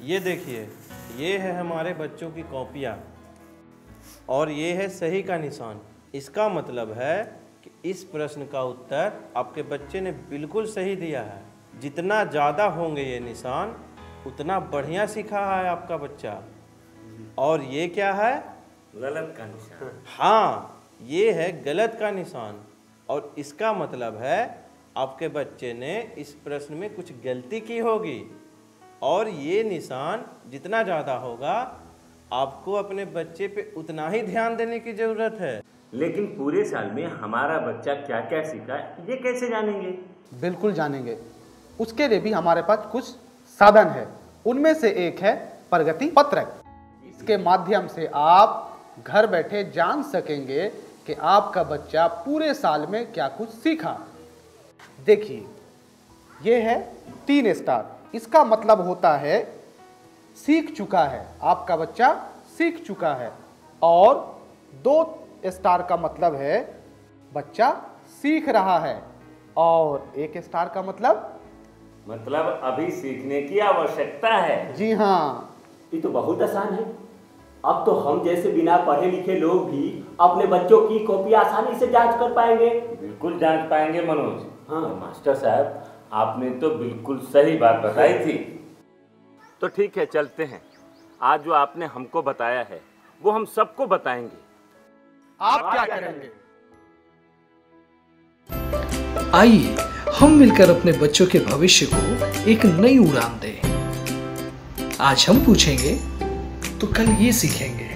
ये देखिए, ये है हमारे बच्चों की कॉपियाँ और ये है सही का निशान। इसका मतलब है कि इस प्रश्न का उत्तर आपके बच्चे ने बिल्कुल सही दिया है। जितना ज़्यादा होंगे ये निशान उतना बढ़िया सीखा है आपका बच्चा। और ये क्या है? गलत का निशान। हाँ, ये है गलत का निशान और इसका मतलब है आपके बच्चे ने इस प्रश्न में कुछ गलती की होगी। और ये निशान जितना ज़्यादा होगा आपको अपने बच्चे पे उतना ही ध्यान देने की ज़रूरत है। लेकिन पूरे साल में हमारा बच्चा क्या क्या सीखा ये कैसे जानेंगे? बिल्कुल जानेंगे। उसके लिए भी हमारे पास कुछ साधन है। उनमें से एक है प्रगति पत्रक। इसके माध्यम से आप घर बैठे जान सकेंगे कि आपका बच्चा पूरे साल में क्या कुछ सीखा। देखिए, ये है 3 स्टार। इसका मतलब होता है सीख चुका है, आपका बच्चा सीख चुका है। और 2 स्टार का मतलब है बच्चा सीख रहा है। और 1 स्टार का मतलब अभी सीखने की आवश्यकता है। जी हाँ। ये तो बहुत आसान है। अब तो हम जैसे बिना पढ़े लिखे लोग भी अपने बच्चों की कॉपी आसानी से जांच कर पाएंगे। बिल्कुल जांच पाएंगे मनोज। हाँ मास्टर साहब, आपने तो बिल्कुल सही बात बताई थी। तो ठीक है, चलते हैं। आज जो आपने हमको बताया है वो हम सबको बताएंगे। आप क्या करेंगे? आइए हम मिलकर अपने बच्चों के भविष्य को एक नई उड़ान दें। आज हम पूछेंगे तो कल ये सीखेंगे।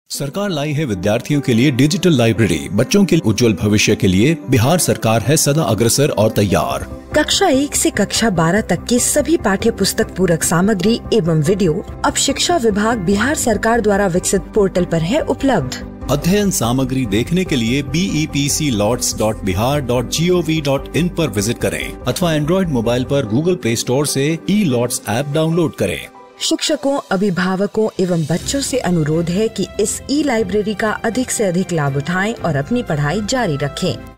सरकार लाई है विद्यार्थियों के लिए डिजिटल लाइब्रेरी। बच्चों के उज्जवल भविष्य के लिए बिहार सरकार है सदा अग्रसर और तैयार। कक्षा 1 से कक्षा 12 तक के सभी पाठ्य पुस्तक पूरक सामग्री एवं वीडियो अब शिक्षा विभाग बिहार सरकार द्वारा विकसित पोर्टल पर है उपलब्ध। अध्ययन सामग्री देखने के लिए BEPCLOTS.bihar.gov.in पर विजिट करें अथवा एंड्रॉइड मोबाइल पर गूगल प्ले स्टोर से E-LOTS ऐप डाउनलोड करें। शिक्षकों, अभिभावकों एवं बच्चों से अनुरोध है कि इस ई लाइब्रेरी का अधिक से अधिक लाभ उठाएं और अपनी पढ़ाई जारी रखें।